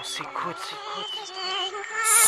s'écoute.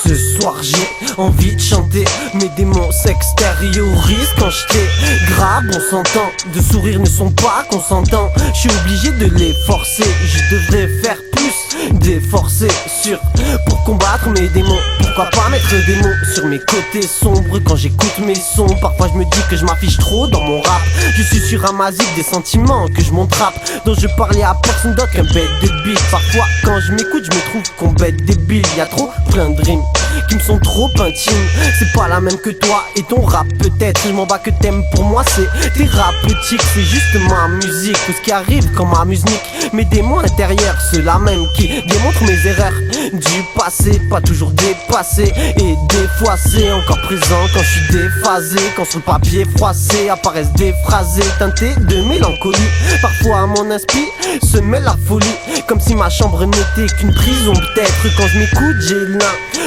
Ce soir j'ai envie de chanter, mes démons s'extériorisent quand je grabe. On s'entend, de sourires ne sont pas consentants. Je suis obligé de les forcer, je devrais faire plus d'efforts, c'est sûr, pour combattre mes démons. Pourquoi pas mettre des mots sur mes côtés sombres quand j'écoute mes sons. Parfois je me dis que je m'affiche trop dans mon rap. Je suis sur un masique des sentiments que je m'entrappe, dont je parlais à personne d'autre qu'un bête débile. Parfois quand je m'écoute je me trouve qu'on bête débile. Y'a trop plein de rimes qui me sont trop intimes. C'est pas la même que toi et ton rap peut-être. Je m'en bats que t'aimes, pour moi c'est thérapeutique. C'est juste ma musique, tout ce qui arrive quand ma musique. Mes démons intérieurs, ceux-là même qui démontrent mes erreurs du passé, pas toujours dépassé. Et des fois c'est encore présent quand je suis déphasé. Quand sur le papier froissé apparaissent des phrasés teintés de mélancolie. Parfois mon inspi se mêle la folie, comme si ma chambre n'était qu'une prison. Peut-être quand je m'écoute j'ai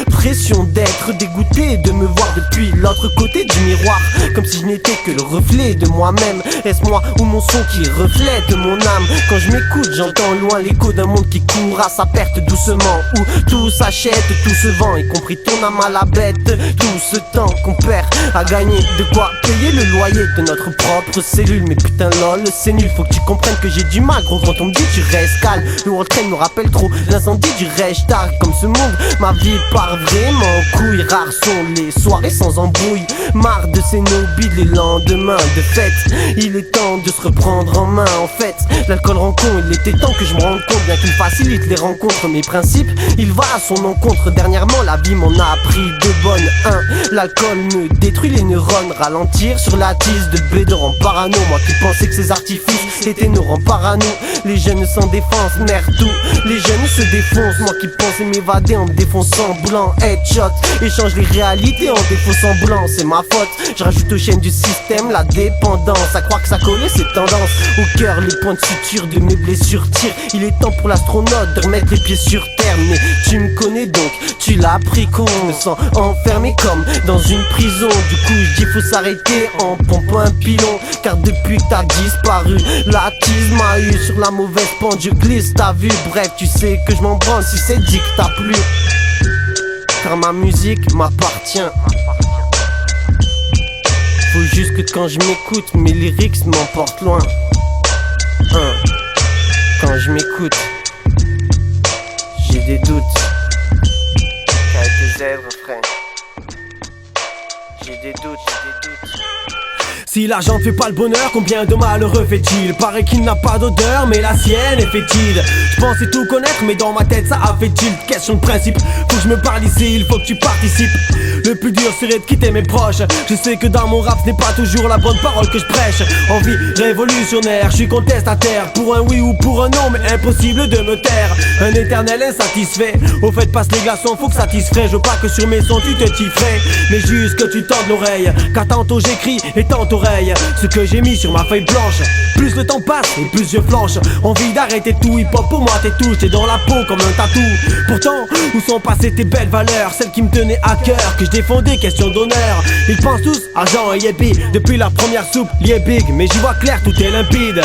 l'impression d'être dégoûté de me voir depuis l'autre côté du miroir, comme si je n'étais que le reflet de moi-même. Est-ce moi ou mon son qui reflète mon âme? Quand je m'écoute j'entends loin l'écho d'un monde qui court à sa perte doucement, où tout s'achète, tout se vend, y compris ton âme à la bête. Tout ce temps qu'on perd à gagner de quoi payer le loyer de notre propre cellule. Mais putain lol, c'est nul, faut que tu comprennes que j'ai du mal gros quand on me dit tu restes calme. Le World Trade me rappelle trop l'incendie du Reichstag. Comme ce monde, ma vie part vraiment en couille. Rares sont les soirées sans embrouille. Marre de ces nobiles les lendemains de fête. Il est temps de se reprendre en main. En fait, l'alcool rend con, il était temps que je me rende compte. Bien qu'il facilite les rencontres, mes principes, il va à son encontre. Dernièrement, la vie m'en a appris de bonnes. L'alcool me détruit les neurones. Ralentir sur la tise de B2 rend parano. Moi qui pensais que ces artifices étaient nos rangs parano. Les jeunes sans défense, merde tout. Les jeunes se défoncent. Moi qui pensais m'évader en me défonçant blanc. Headshot, échange les réalités en défaussant blanc. C'est ma faute, je rajoute aux chaînes du système la dépendance. À croire que ça collait ces tendances. Au cœur les points de suture de mes blessures tirent. Il est temps pour l'astronaute de remettre les pieds sur terre. Mais tu me connais donc, tu l'as pris con. Je me sens enfermé comme dans une prison. Du coup je dis faut s'arrêter en pompant un pilon. Car depuis que t'as disparu, la tise m'a eu sur la mauvaise pente. Je glisse, t'as vu, bref tu sais que je m'en branle si c'est dit que t'as plu. Car ma musique m'appartient. Faut juste que quand je m'écoute, mes lyrics m'emportent loin. Quand je m'écoute, j'ai des doutes. Avec tes ailes, refrain. J'ai des doutes. Si l'argent ne fait pas le bonheur, combien de malheureux fait-il? Paraît qu'il n'a pas d'odeur, mais la sienne est fétide. Je pensais tout connaître, mais dans ma tête ça a fait tilt. Question de principe, faut que je me parle ici, il faut que tu participes. Le plus dur serait de quitter mes proches. Je sais que dans mon rap ce n'est pas toujours la bonne parole que je prêche. Envie révolutionnaire, je suis contestataire. Pour un oui ou pour un non, mais impossible de me taire. Un éternel insatisfait. Au fait passe les glaçons, faut que satisfait. Je veux pas que sur mes sons tu te tifferais, mais juste que tu tendes l'oreille. Car tantôt j'écris et tantôt ce que j'ai mis sur ma feuille blanche. Plus le temps passe et plus je flanche. Envie d'arrêter tout, hip-hop pour moi t'es touche. T'es dans la peau comme un tatou. Pourtant, où sont passées tes belles valeurs? Celles qui me tenaient à cœur, que je défendais, question d'honneur. Ils pensent tous argent et yépi. Depuis la première soupe, lié big. Mais j'y vois clair, tout est limpide.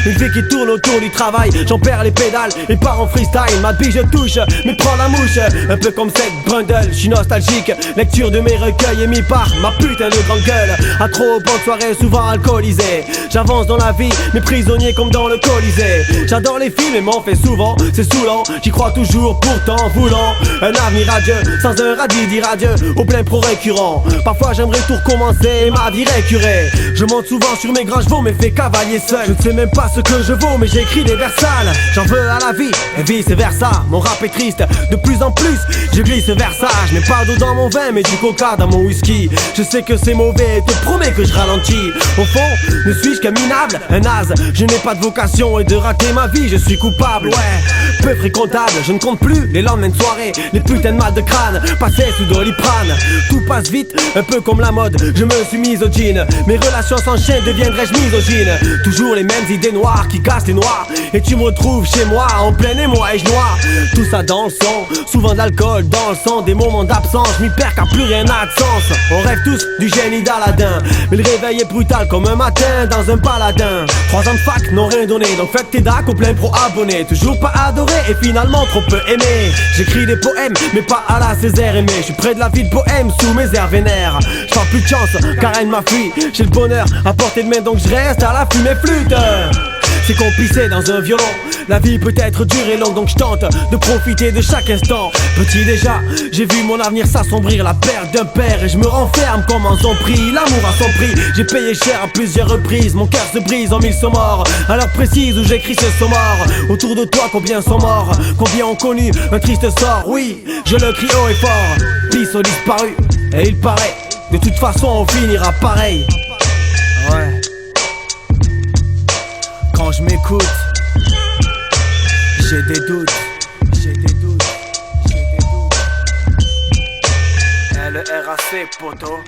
Une vie qui tourne autour du travail, j'en perds les pédales et pars en freestyle. Ma bille je touche, mais prends la mouche. Un peu comme cette Brundle, je suis nostalgique. Lecture de mes recueils émis par ma putain de grande gueule. À trop bonne soirée, souvent alcoolisé. J'avance dans la vie, mais prisonnier comme dans le Colisée. J'adore les films et m'en fais souvent, c'est saoulant. J'y crois toujours, pourtant voulant un avenir radieux, sans un radis radieux, au plein pro récurrent. Parfois j'aimerais tout recommencer et ma vie récurée. Je monte souvent sur mes grands chevaux, mais fais cavalier seul. Je ne sais même pas ce que je vaux, mais j'écris des vers sales. J'en veux à la vie, et vice versa. Mon rap est triste, de plus en plus je glisse vers ça. Je mets pas d'eau dans mon vin, mais du coca dans mon whisky. Je sais que c'est mauvais, te promets que je ralentis. Au fond, ne suis-je qu'un minable, un naze. Je n'ai pas de vocation et de rater ma vie, je suis coupable. Ouais, peu fréquentable, je ne compte plus les lendemains de soirée, les putains de mal de crâne, passés sous Doliprane. Tout passe vite, un peu comme la mode, je me suis mise au jean. Mes relations s'enchaînent, deviendrai-je misogyne? Toujours les mêmes idées noires noirs qui cassent les noirs. Et tu me retrouves chez moi en plein émoi et je noie. Tout ça dans le sang, souvent de l'alcool dans le sang. Des moments d'absence, m'y perds car plus rien n'a de sens. On rêve tous du génie d'Aladin, mais le réveil est brutal comme un matin dans un paladin. 3 ans de fac n'ont rien donné, donc faites tes dacs au plein pro abonné. Toujours pas adoré et finalement trop peu aimé. J'écris des poèmes mais pas à la Césaire aimé. Je suis près de la ville poème sous mes airs vénères. J'parle plus de chance car elle m'a fui. J'ai le bonheur à portée de main donc je reste à l'affût mes flûtes. C'est compliqué dans un violon. La vie peut être dure et longue donc je tente de profiter de chaque instant. Petit déjà, j'ai vu mon avenir s'assombrir. La perte d'un père et je me renferme comme en son prix. L'amour a son prix, j'ai payé cher à plusieurs reprises. Mon cœur se brise en 1000 sauts morts. À l'heure précise où j'écris ce son mort. Autour de toi combien sont morts, combien ont connu un triste sort. Oui, je le crie haut et fort. Pisse ont disparu et il paraît de toute façon on finira pareil. Ouais. Quand je m'écoute, j'ai des doutes, j'ai des doutes, j'ai des doutes. LRAC, poto.